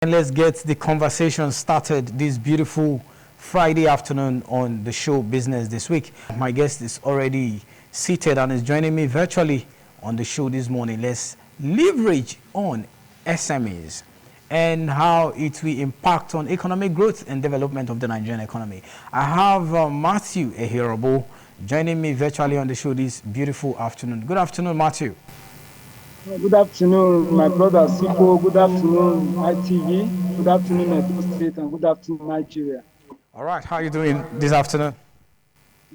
And let's get the conversation started this beautiful Friday afternoon on the show Business This Week. My guest is already seated and is joining me virtually on the show this morning. Let's leverage on SMEs and how it will impact on economic growth and development of the Nigerian economy. I have Matthew Ehirabo joining me virtually on the show this beautiful afternoon. Good afternoon, Matthew. Good afternoon, my brother Sipo. Good afternoon, ITV. Good afternoon, Edo State, and good afternoon, Nigeria. All right, how are you doing this afternoon?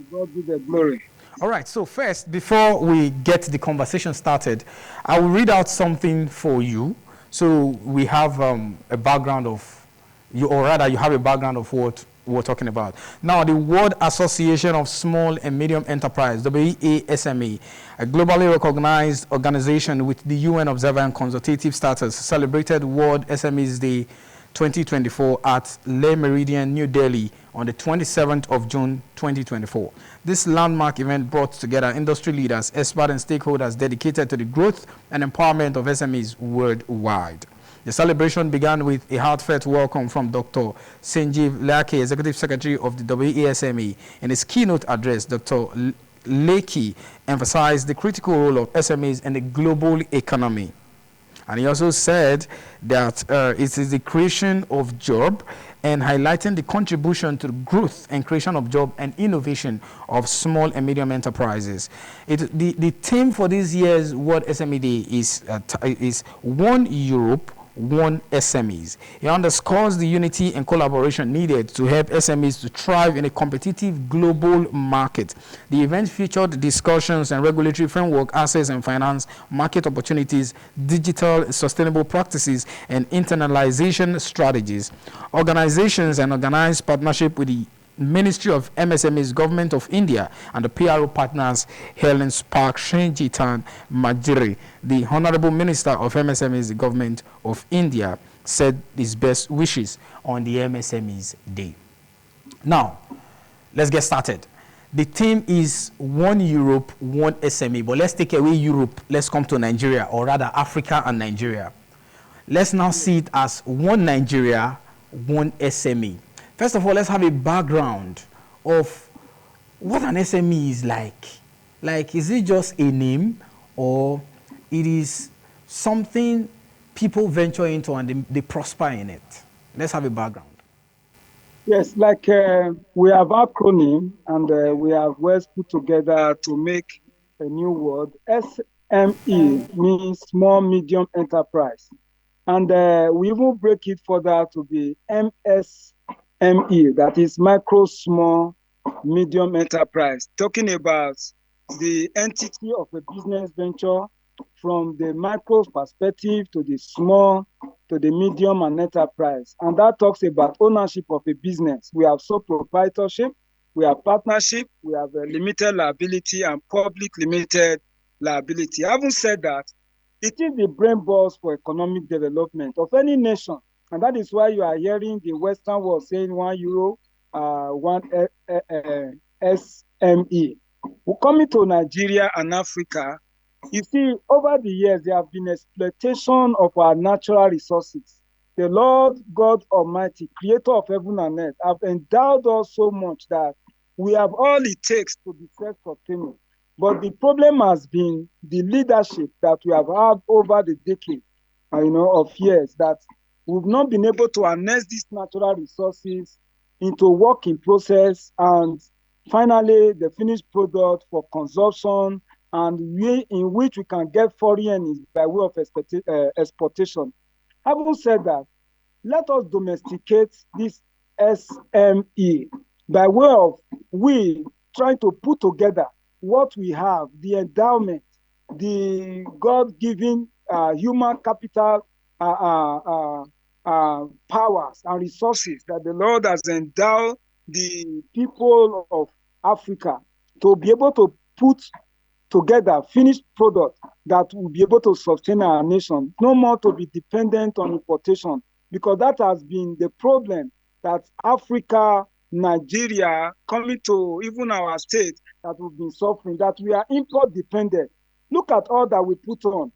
God be the glory. All right, so first, before we get the conversation started, I will read out something for you. So we have a background of, or rather you have a background of what we're talking about. Now, the World Association of Small and Medium Enterprise, WASME, a globally recognized organization with the UN Observer and Consultative status, celebrated World SMEs Day 2024 at Le Méridien, New Delhi on the 27th of June 2024. This landmark event brought together industry leaders, experts, and stakeholders dedicated to the growth and empowerment of SMEs worldwide. The celebration began with a heartfelt welcome from Dr. Sanjeev Lake, Executive Secretary of the WASME. In his keynote address, Dr. Lake emphasized the critical role of SMEs in the global economy. And he also said that it is the creation of job and highlighting the contribution to the growth and creation of job and innovation of small and medium enterprises. The theme for this year's World SME Day is One Europe, One SMEs. He underscores the unity and collaboration needed to help SMEs to thrive in a competitive global market. The event featured discussions and regulatory framework, access and finance, market opportunities, digital sustainable practices, and internalization strategies. Organizations and organized partnership with the Ministry of MSMEs, Government of India, and the PRO partners Helen Spark Shenjitan Majiri. The Honorable Minister of MSMEs, the Government of India, said his best wishes on the MSMEs Day. Now, let's get started. The theme is One Europe, One SME. But let's take away Europe. Let's come to Nigeria, or rather Africa and Nigeria. Let's now see it as One Nigeria, One SME. First of all, let's have a background of what an SME is like. Like, is it just a name, or it is something people venture into and they prosper in it? Let's have a background. Yes, like we have acronym and we have words put together to make a new word. SME means small medium enterprise. And we even break it further to be MSME, that is micro, small, medium enterprise, talking about the entity of a business venture from the micro perspective to the small, to the medium and enterprise. And that talks about ownership of a business. We have sole proprietorship, we have partnership, we have a limited liability and public limited liability. Having said that, it is the brain boss for economic development of any nation. And that is why you are hearing the Western world saying 1 euro, one SME. We're coming to Nigeria and Africa. You see, over the years, there have been exploitation of our natural resources. The Lord God Almighty, creator of heaven and earth, have endowed us so much that we have all it takes to be self-sustaining. But the problem has been the leadership that we have had over the decade, of years, that we've not been able to harness these natural resources into work in process and finally the finished product for consumption and way in which we can get foreign earnings by way of exportation. Having said that, let us domesticate this SME by way of we trying to put together what we have, the endowment, the God-given human capital powers and resources that the Lord has endowed the people of Africa to be able to put together finished product that will be able to sustain our nation, no more to be dependent on importation, because that has been the problem that Africa, Nigeria, coming to even our state, that we've been suffering, that we are import dependent. Look at all that we put on,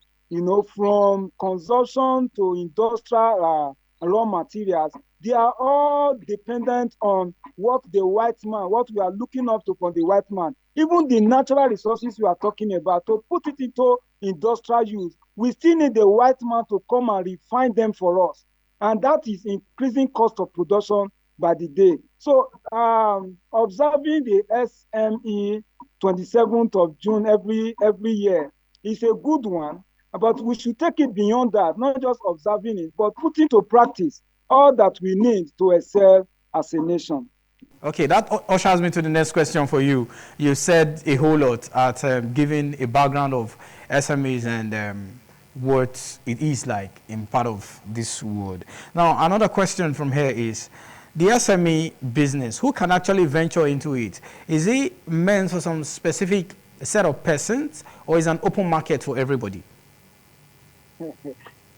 from consumption to industrial raw materials, they are all dependent on what the white man, what we are looking up to from the white man. Even the natural resources we are talking about, to put it into industrial use, we still need the white man to come and refine them for us. And that is increasing cost of production by the day. So observing the SME 27th of June every year is a good one, but we should take it beyond that, not just observing it, but put into practice all that we need to excel as a nation. Okay, that ushers me to the next question for you. You said a whole lot at giving a background of SMEs and what it is like in part of this world. Now, another question from here is, the SME business, who can actually venture into it? Is it meant for some specific set of persons, or is it an open market for everybody?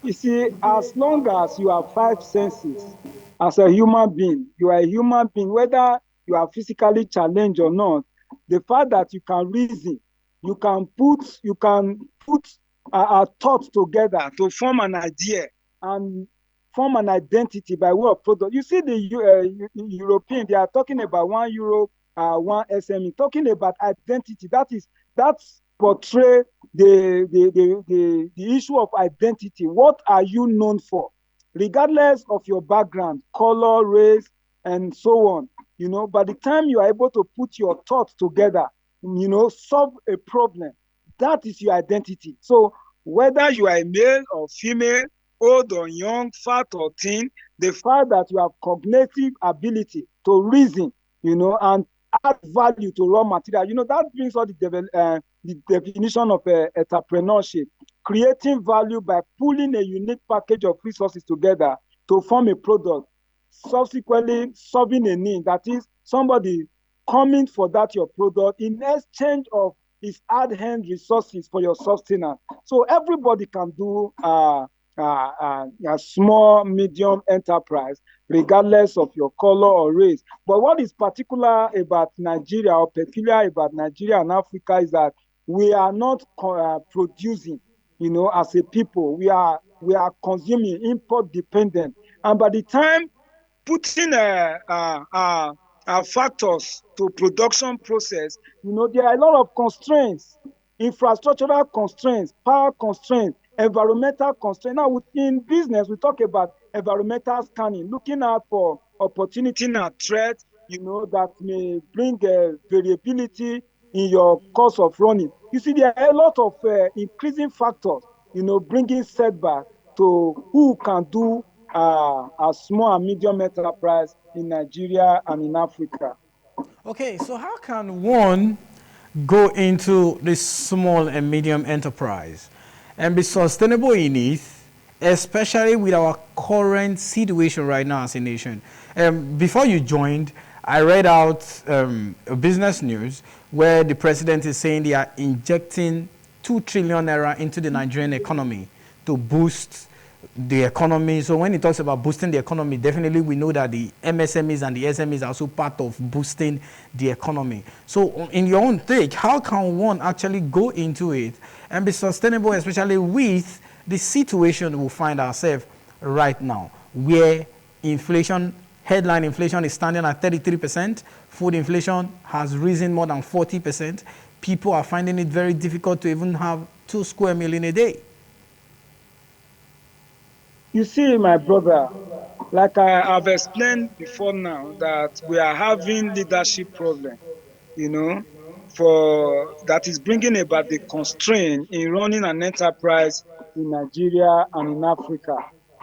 You see, as long as you have five senses, as a human being, you are a human being, whether you are physically challenged or not, the fact that you can reason, you can put a thought together to form an idea and form an identity by way of product. You see, the European, they are talking about €1, one SME, talking about identity. That's portray the issue of identity. What are you known for? Regardless of your background, color, race, and so on. By the time you are able to put your thoughts together, solve a problem, that is your identity. So whether you are a male or female, old or young, fat or thin, the fact that you have cognitive ability to reason, and add value to raw material, that brings out the definition of entrepreneurship, creating value by pulling a unique package of resources together to form a product, subsequently solving a need. That is, somebody coming for that your product in exchange of his hard-hand resources for your sustenance. So everybody can do a small, medium enterprise, regardless of your color or race. But what is particular about Nigeria, or peculiar about Nigeria and Africa, is that we are not producing, as a people. We are consuming, import dependent. And by the time putting factors to production process, there are a lot of constraints, infrastructural constraints, power constraints, environmental constraints. Now, in business, we talk about environmental scanning, looking out for opportunity and threats, that may bring variability in your cost of running. You see, there are a lot of increasing factors, bringing setback to who can do a small and medium enterprise in Nigeria and in Africa. Okay, so how can one go into this small and medium enterprise and be sustainable in it, especially with our current situation right now as a nation? Before you joined, I read out a business news where the president is saying they are injecting 2 trillion naira into the Nigerian economy to boost the economy. So when he talks about boosting the economy, definitely we know that the MSMEs and the SMEs are also part of boosting the economy. So in your own take, how can one actually go into it and be sustainable, especially with the situation we find ourselves right now, where inflation, headline inflation is standing at 33%, food inflation has risen more than 40%. People are finding it very difficult to even have 2 square meals in a day. You see, my brother, like I've explained before now, that we are having leadership problem, you know, for that is bringing about the constraint in running an enterprise in Nigeria and in Africa.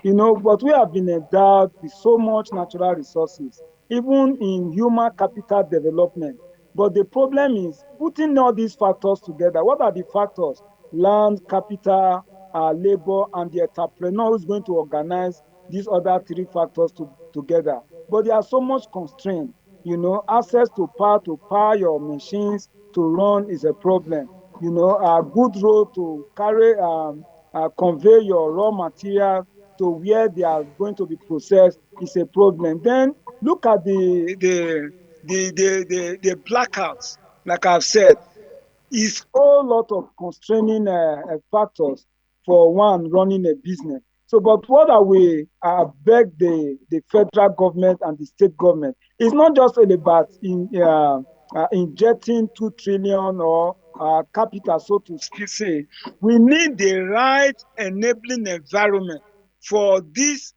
But we have been endowed with so much natural resources, even in human capital development. But the problem is putting all these factors together. What are the factors? Land, capital, labor, and the entrepreneur who's going to organize these other three factors together. But there are so much constraint. Access to power your machines to run is a problem. A good road to convey your raw material to where they are going to be processed is a problem. Then look at the blackouts. Like I've said, is a whole lot of constraining factors for one running a business. So, but what I will beg the federal government and the state government is not just all about injecting 2 trillion or capital, so to say. We need the right enabling environment for this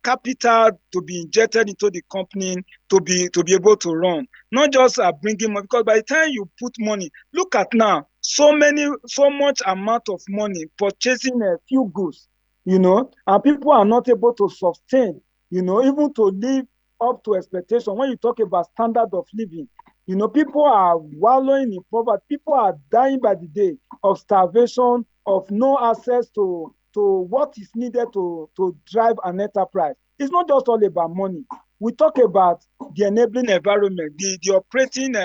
capital to be injected into the company to be able to run. Not just bringing money, because by the time you put money, look at now, so much amount of money purchasing a few goods, and people are not able to sustain, even to live up to expectation. When you talk about standard of living, people are wallowing in poverty. People are dying by the day of starvation, of no access to what is needed to drive an enterprise. It's not just all about money. We talk about the enabling environment, the operating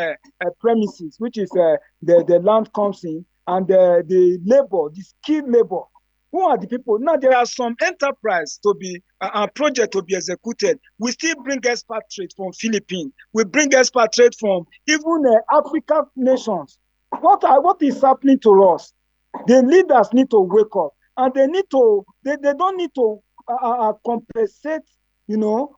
premises, which is the land comes in, and the labor, the skilled labor. Who are the people? Now there are some enterprise to be a project to be executed. We still bring expatriates from Philippines. We bring expatriates from even African nations. What is happening to us? The leaders need to wake up, and they don't need to compensate,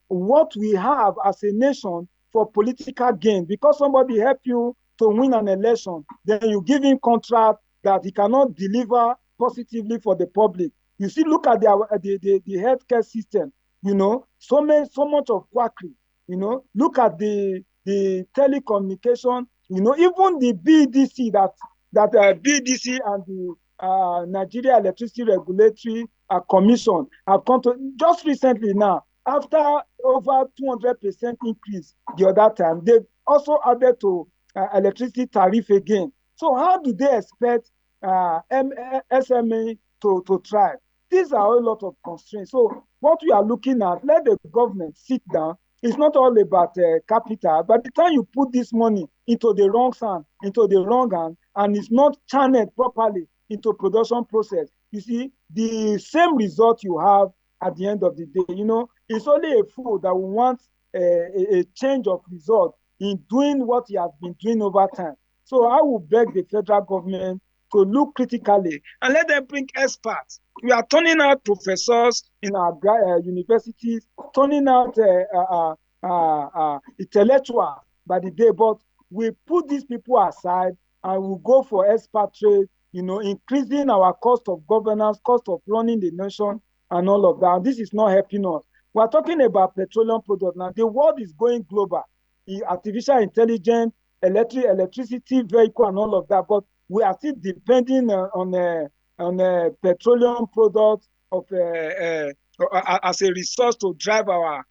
what we have as a nation for political gain. Because somebody helped you to win an election, then you give him contract that he cannot deliver positively for the public. You see, look at the healthcare system, so much of quackery, look at the telecommunication, even the BDC that BDC and the Nigeria Electricity Regulatory Commission have come to just recently now, after over 200% increase the other time, they've also added to electricity tariff again. So how do they expect SME to thrive? These are a lot of constraints. So what we are looking at, let the government sit down. It's not all about capital. By the time you put this money into the wrong hand, and it's not channeled properly into production process, you see, the same result you have at the end of the day. It's only a fool that will want a change of result in doing what he has been doing over time. So I will beg the federal government to look critically and let them bring experts. We are turning out professors in our universities, turning out intellectuals by the day, but we put these people aside and we go for expatriate, increasing our cost of governance, cost of running the nation, and all of that. This is not helping us. We are talking about petroleum products now. The world is going global. Artificial intelligence, electricity vehicle, and all of that. But we are still depending on petroleum products as a resource to drive our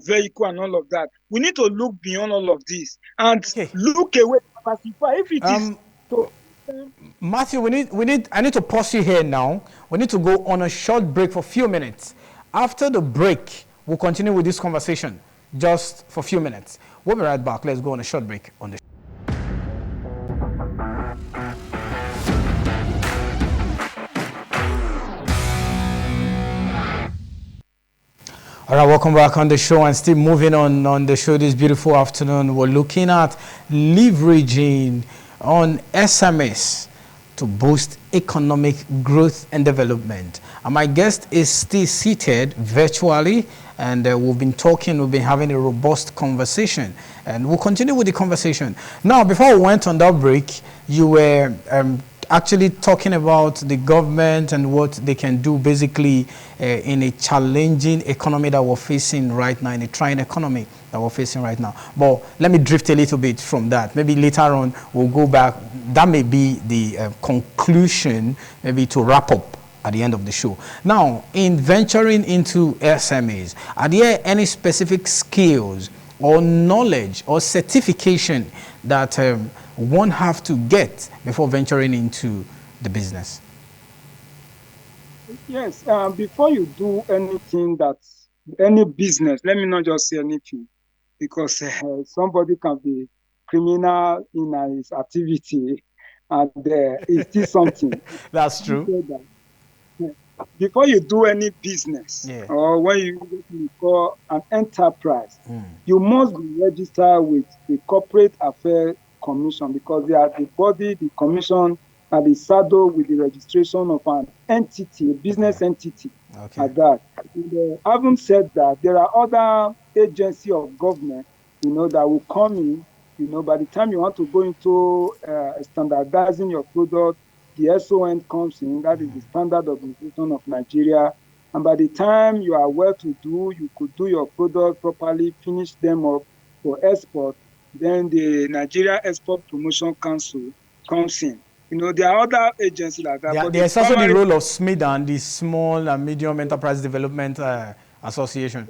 vehicle and all of that. We need to look beyond all of this and look away, diversify. If it is to Matthew, I need to pause you here now. We need to go on a short break for a few minutes. After the break, we'll continue with this conversation just for a few minutes. We'll be right back. Let's go on a short break on the show. All right, welcome back on the show, and still moving on the show this beautiful afternoon. We're looking at leveraging on SMEs to boost economic growth and development. And my guest is still seated virtually, and we've been having a robust conversation, and we'll continue with the conversation. Now, before we went on that break, you were actually talking about the government and what they can do basically in a challenging economy that we're facing right now, in a trying economy that we're facing right now. But let me drift a little bit from that. Maybe later on we'll go back. That may be the conclusion, maybe to wrap up at the end of the show. Now, in venturing into SMEs, are there any specific skills or knowledge or certification that one have to get before venturing into the business? Yes, before you do anything any business, let me not just say anything, because somebody can be criminal in his activity, and it's still something. That's true. Before you do any business, or when you call an enterprise, you must be registered with the Corporate Affairs Commission, because they are the body, the commission, and the saddle with the registration of an entity, a business entity. Okay. at that. And, having said that, there are other agency of government, that will come in. By the time you want to go into standardizing your product, the SON comes in. That is the Standard Organization of Nigeria. And by the time you are well to do, you could do your product properly, finish them up for export. Then the Nigeria Export Promotion Council comes in. There are other agencies like that, but the There's also the primary role of SMED and the Small and Medium Enterprise Development Association.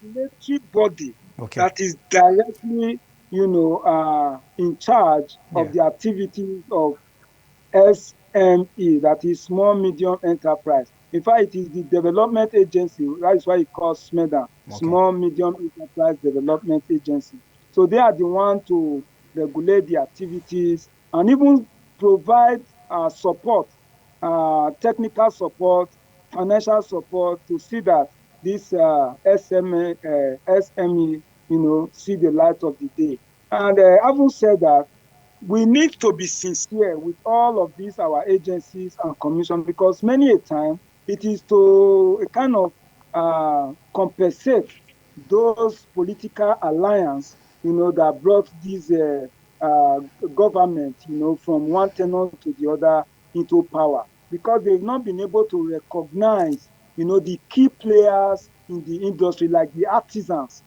regulatory body Okay. that is directly, in charge Yeah. of the activities of SME, that is small medium enterprise. In fact, it is the development agency. That is why it calls SMEDA, Okay. Small Medium Enterprise Development Agency. So they are the one to regulate the activities and even provide support, technical support, financial support to see that this SME, see the light of the day. And having said that, we need to be sincere with all of these our agencies and commission, because many a time it is to a kind of compensate those political alliance, that brought this uh, government, from one tenor to the other into power, because they've not been able to recognize, the key players in the industry, like the artisans,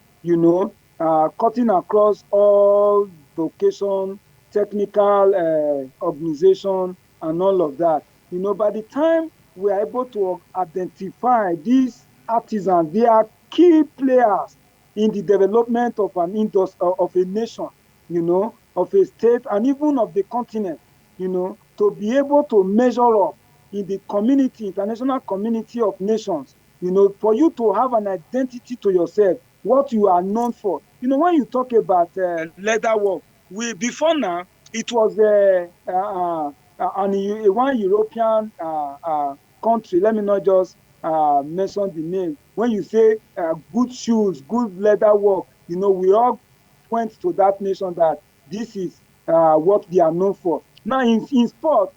cutting across all vocation, technical organization, and all of that. By the time we are able to identify these artisans, they are key players in the development of an industry, of a nation, of a state, and even of the continent, to be able to measure up in the community, international community of nations, for you to have an identity to yourself, what you are known for. When you talk about leather work, before now, it was one European country. Let me not just mention the name. When you say good shoes, good leather work, we all point to that nation that this is what they are known for. Now, in sport,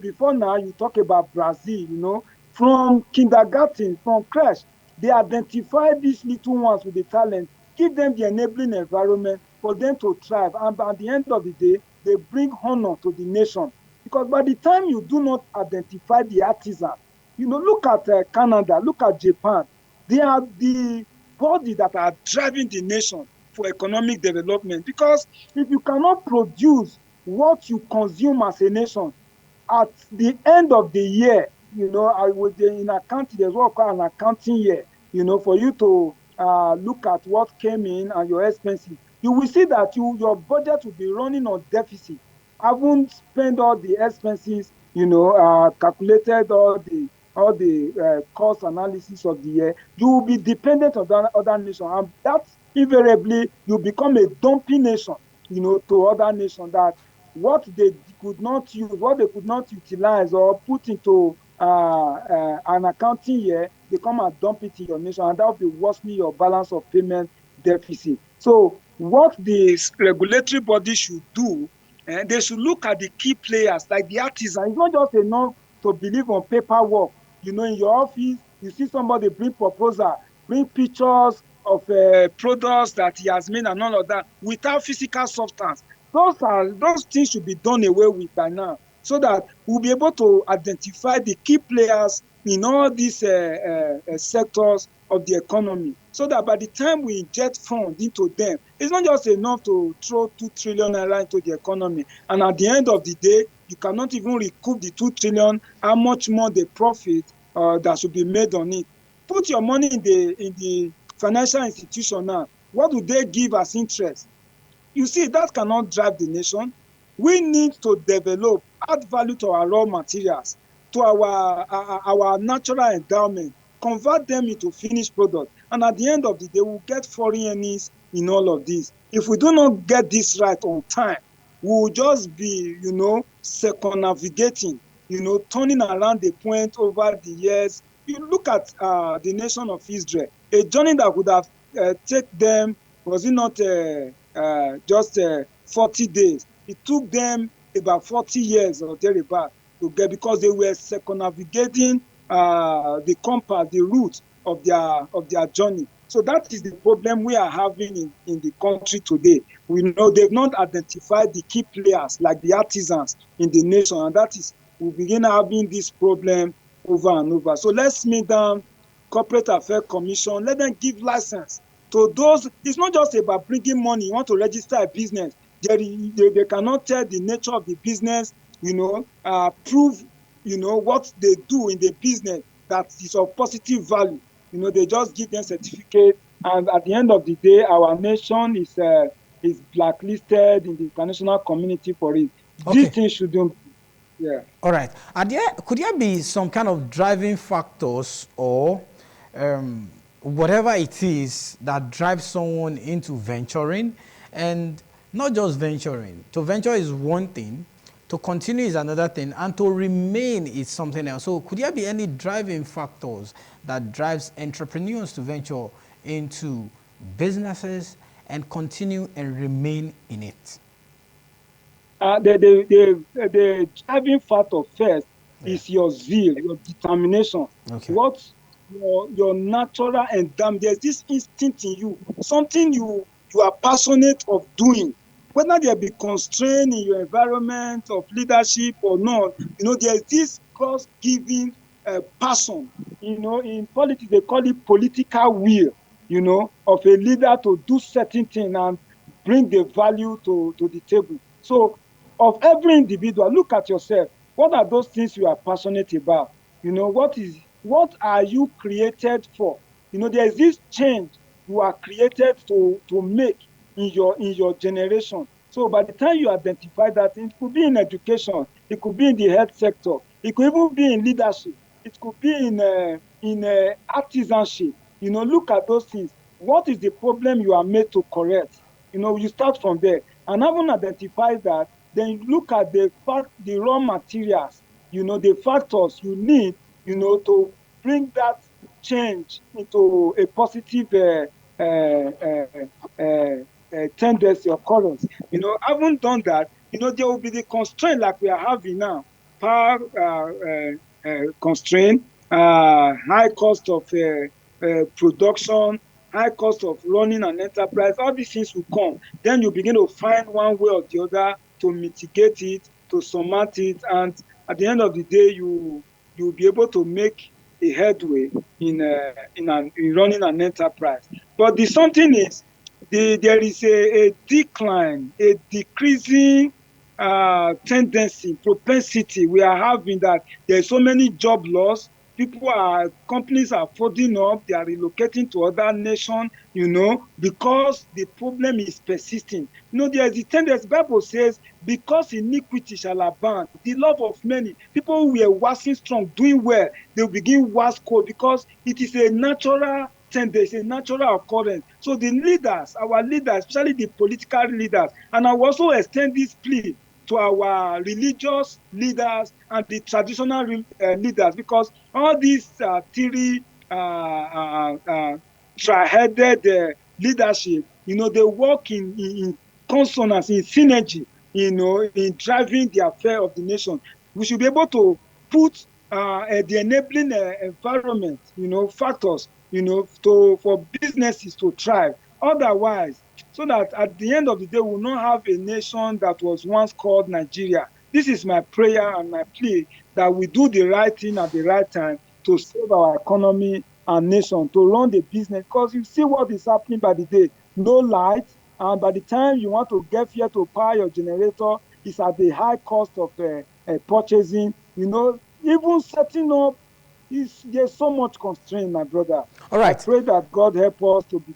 before now, you talk about Brazil, from kindergarten, from creche, they identify these little ones with the talent, give them the enabling environment for them to thrive. And at the end of the day, they bring honor to the nation. Because by the time you do not identify the artisan, look at Canada, look at Japan. They are the body that are driving the nation for economic development. Because if you cannot produce what you consume as a nation, at the end of the year, I would in accounting, there's what called an accounting year, for you to look at what came in and your expenses. You will see that your budget will be running on deficit. Haven't spent all the expenses, calculated all the cost analysis of the year. You will be dependent on other nations, and that invariably you become a dumping nation, to other nations, that what they could not use, what they could not utilize or put into an accounting year, they come and dump it in your nation, and that will be worsening your balance of payment deficit. So, what the regulatory body should do, they should look at the key players, like the artisan. It's not just enough to believe on paperwork. In your office, you see somebody bring proposal, bring pictures of products that he has made and all of that without physical substance. Those things should be done away with by now, so that we'll be able to identify the key players in all these sectors of the economy, so that by the time we inject funds into them, it's not just enough to throw 2 trillion naira into the economy, and at the end of the day, you cannot even recoup the 2 trillion, how much more the profit that should be made on it. Put your money in the financial institution now. What do they give as interest? You see, that cannot drive the nation. We need to develop, add value to our raw materials, to our natural endowment, convert them into finished product. And at the end of the day, we'll get foreign earnings in all of this. If we do not get this right on time, we will just be, circumnavigating, turning around the point over the years. You look at the nation of Israel, a journey that would have take them, was it not just 40 days? It took them about 40 years or thereabout to get, because they were circumnavigating the compass, the route of their journey. So that is the problem we are having in the country today. We know they've not identified the key players like the artisans in the nation, and that is we begin having this problem over and over. So let's meet down Corporate Affairs Commission, let them give license to those. It's not just about bringing money. You want to register a business. They cannot tell the nature of the business, prove, what they do in the business that is of positive value. They just give them certificate, and at the end of the day, our nation is blacklisted in the international community for it. These Okay. things shouldn't. Yeah. All right. Could there be some kind of driving factors or whatever it is that drives someone into venturing? And not just venturing. To venture is one thing, to continue is another thing, and to remain is something else. So could there be any driving factors that drives entrepreneurs to venture into businesses and continue and remain in it? The driving factor first Yeah. is your zeal, your determination. Okay. What your natural endowment. There's this instinct in you, something you are passionate of doing. Whether there be constraint in your environment of leadership or not, there's this cross-giving passion. In politics they call it political will. Of a leader to do certain thing and bring the value to the table. So of every individual, look at yourself. What are those things you are passionate about? What are you created for? There's this change you are created to make in your generation. So by the time you identify that, it could be in education, it could be in the health sector, it could even be in leadership, it could be in artisanship. Look at those things. What is the problem you are made to correct? You start from there, and having identified that, then you look at the raw materials, the factors you need, to bring that change into a positive tendency occurrence. Having done that, there will be the constraint like we are having now, power constraint, high cost of production, high cost of running an enterprise. All these things will come. Then you begin to find one way or the other to mitigate it, to surmount it, and at the end of the day, you'll be able to make a headway in running an enterprise. But the something is, there is a decline, a decreasing tendency, propensity we are having, that there's so many job loss. Companies are folding up, they are relocating to other nations, because the problem is persisting. There's a tendency, the Bible says, because iniquity shall abound, the love of many, people who were waxing strong, doing well, they will begin wax cold, because it is a natural tendency, a natural occurrence. So the leaders, our leaders, especially the political leaders, and I will also extend this plea to our religious leaders and the traditional leaders, because all these three tri-headed leadership, they work in consonance, in synergy, in driving the affair of the nation. We should be able to put the enabling environment, factors, for businesses to thrive. Otherwise, so that at the end of the day, we will not have a nation that was once called Nigeria. This is my prayer and my plea, that we do the right thing at the right time to save our economy and nation, to run the business. Because you see what is happening by the day. No light, and by the time you want to get here to power your generator, it's at the high cost of purchasing. Even setting up, there's so much constraint, my brother. All I right. pray that God help us to be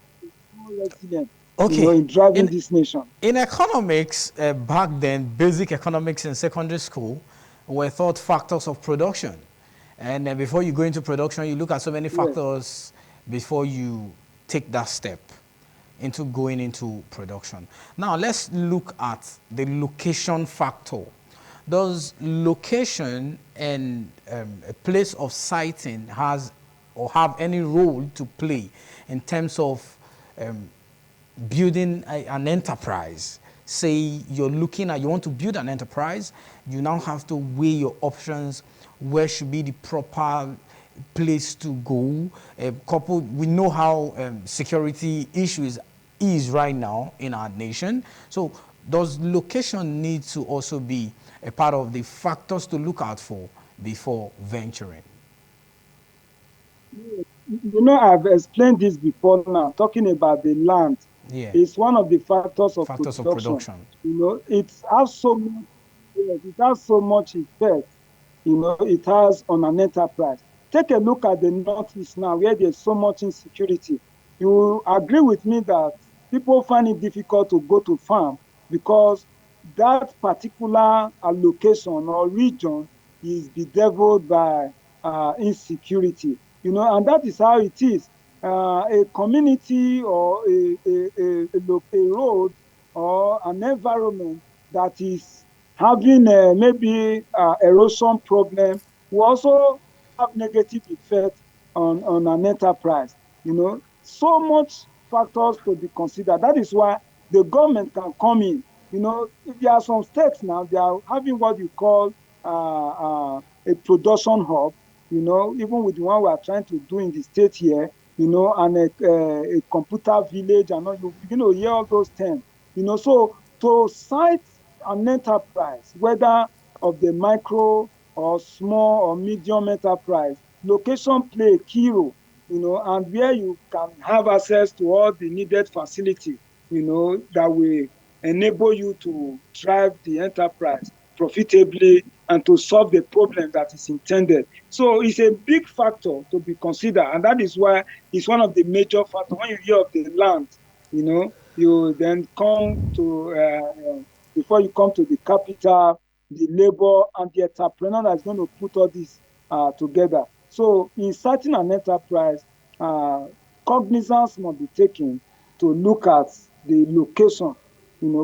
more resilient, Okay. in driving this nation. In economics, back then, basic economics in secondary school were thought factors of production. And then before you go into production, you look at so many factors before you take that step into going into production. Now, let's look at the location factor. Does location and a place of siting has or have any role to play in terms of building an enterprise? Say you want to build an enterprise, you now have to weigh your options. Where should be the proper place to go. Coupled, we know how security issues is right now in our nation. So does location need to also be a part of the factors to look out for before venturing? I've explained this before now, talking about the land. Yeah, It's one of the factors of factors of production. production. It has so much, yes, it has so much effect, it has on an enterprise. Take a look at the Northeast now, where there's so much insecurity. You agree with me that people find it difficult to go to farm because that particular location or region is bedeviled by insecurity, and that is how it is. A community or a road or an environment that is having maybe erosion problem will also have negative effect on an enterprise. So much factors to be considered. That is why the government can come in. There are some states now, they are having what you call a production hub, even with the one we are trying to do in the state here, and a computer village, and all, you begin to hear all those terms. So to cite an enterprise, whether of the micro or small or medium enterprise, location play a key role, and where you can have access to all the needed facility, that will enable you to drive the enterprise profitably and to solve the problem that is intended. So it's a big factor to be considered, and that is why it's one of the major factors. When you hear of the land, you then come to before you come to the capital, the labor, and the entrepreneur that's going to put all this together. So in starting an enterprise, cognizance must be taken to look at the location,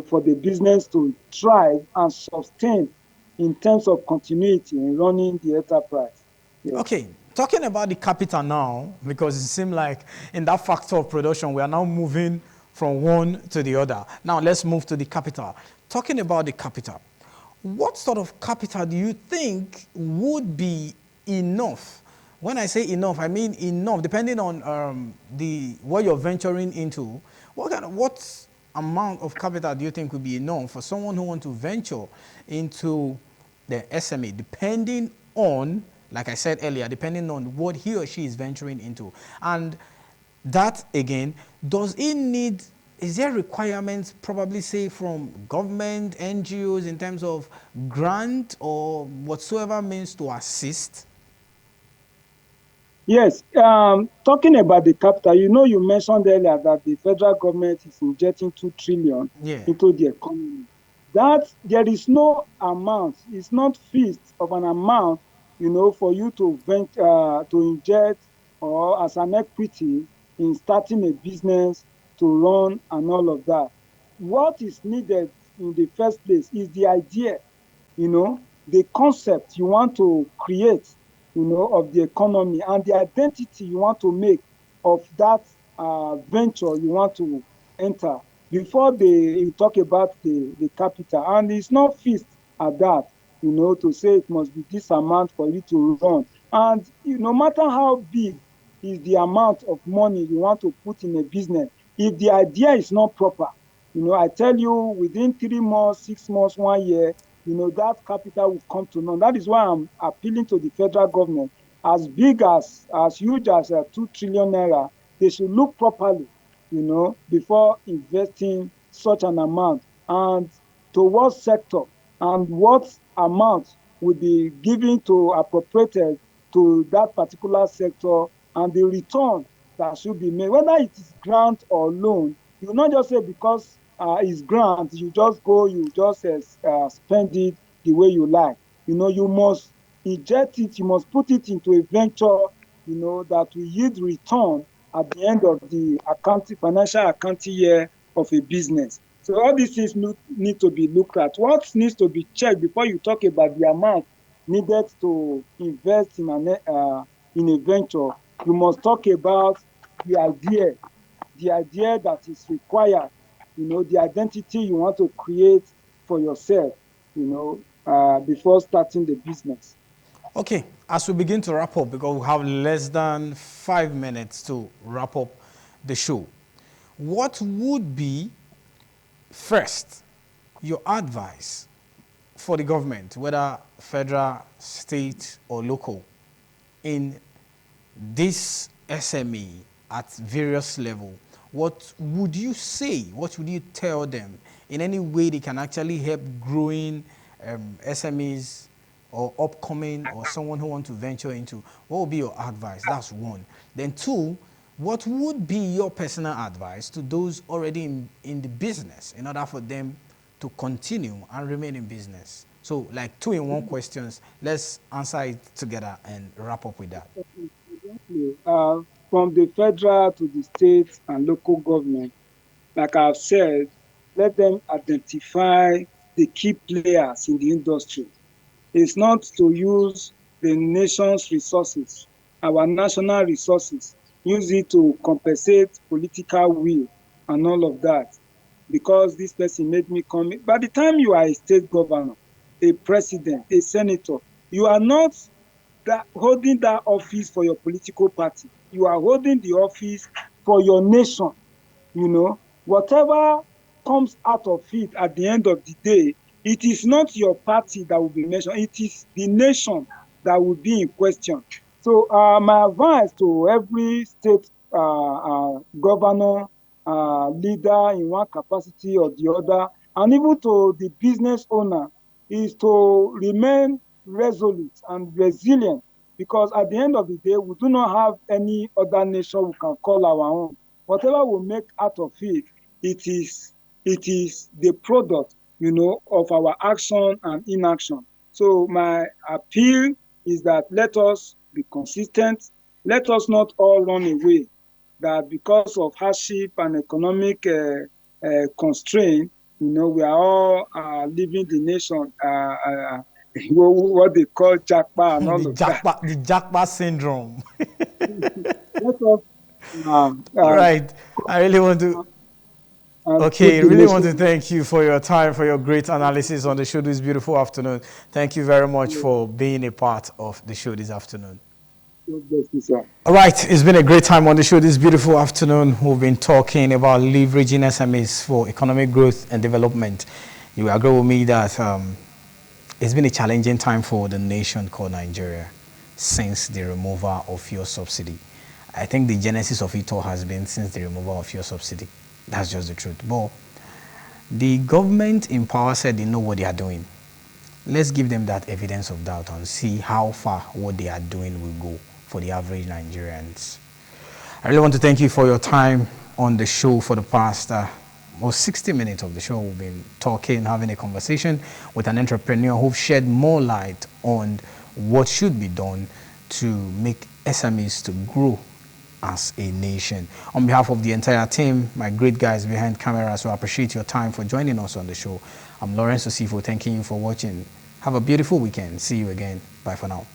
for the business to thrive and sustain in terms of continuity in running the enterprise. Yes. Okay, talking about the capital now, because it seems like in that factor of production, we are now moving from one to the other. Now let's move to the capital. Talking about the capital, what sort of capital do you think would be enough? When I say enough, I mean enough, depending on what you're venturing into. What amount of capital do you think would be enough for someone who wants to venture into the SME, depending on, like I said earlier, depending on what he or she is venturing into? And that again, does it need, is there requirements probably say from government, NGOs in terms of grant or whatsoever means to assist? Yes, talking about the capital, you mentioned earlier that the federal government is injecting 2 trillion Yeah. into the economy. That there is no amount, it's not fixed of an amount, for you to to inject or as an equity in starting a business to run and all of that. What is needed in the first place is the idea, the concept you want to create, of the economy, and the identity you want to make of that venture you want to enter before you talk about the capital. And it's not fixed at that, to say it must be this amount for you to run. And no matter how big is the amount of money you want to put in a business, if the idea is not proper, I tell you, within 3 months, 6 months, 1 year, that capital will come to none. That is why I'm appealing to the federal government, as big as huge as 2 trillion naira, they should look properly, before investing such an amount, and to what sector and what amount will be given to appropriated to that particular sector, and the return that should be made, whether it is grant or loan. You not just say because it's grant, you just go, you just spend it the way you like. You must inject it, you must put it into a venture, that will yield return at the end of the financial accounting year of a business. So all these things need to be looked at. What needs to be checked before you talk about the amount needed to invest in a venture? You must talk about the idea that is required, the identity you want to create for yourself, before starting the business. Okay, as we begin to wrap up, because we have less than 5 minutes to wrap up the show, what would be, first, your advice for the government, whether federal, state, or local, in this SME at various levels? What would you say? What would you tell them in any way they can actually help growing SMEs or upcoming or someone who want to venture into? What would be your advice? That's one. Then two, what would be your personal advice to those already in the business in order for them to continue and remain in business? So like two in one questions. Let's answer it together and wrap up with that. Uh, from the federal to the state and local government, like I've said, let them identify the key players in the industry. It's not to use the nation's resources, our national resources, use it to compensate political will and all of that. Because this person made me come. By the time you are a state governor, a president, a senator, you are not holding that office for your political party. You are holding the office for your nation. Whatever comes out of it at the end of the day, it is not your party that will be mentioned, it is the nation that will be in question. So my advice to every state governor, leader in one capacity or the other, and even to the business owner, is to remain resolute and resilient, because at the end of the day, we do not have any other nation we can call our own. Whatever we make out of it, it is the product, of our action and inaction. So my appeal is that let us be consistent. Let us not all run away. That because of hardship and economic constraint, we are all leaving the nation. What they call jackpot and all of that. The jackpot syndrome. Let us Right. I really want to. Okay, really want to thank you for your time, for your great analysis on the show this beautiful afternoon. Thank you very much for being a part of the show this afternoon. All right, it's been a great time on the show this beautiful afternoon. We've been talking about leveraging SMEs for economic growth and development. You agree with me that it's been a challenging time for the nation called Nigeria since the removal of fuel subsidy. I think the genesis of it all has been since the removal of fuel subsidy. That's just the truth. But the government in power said they know what they are doing. Let's give them that evidence of doubt and see how far what they are doing will go for the average Nigerians. I really want to thank you for your time on the show for the past 60 minutes of the show. We've been talking, having a conversation with an entrepreneur who've shed more light on what should be done to make SMEs to grow as a nation. On behalf of the entire team, my great guys behind camera, so I appreciate your time for joining us on the show. I'm Lawrence Osifo, thanking you for watching. Have a beautiful weekend. See you again. Bye for now.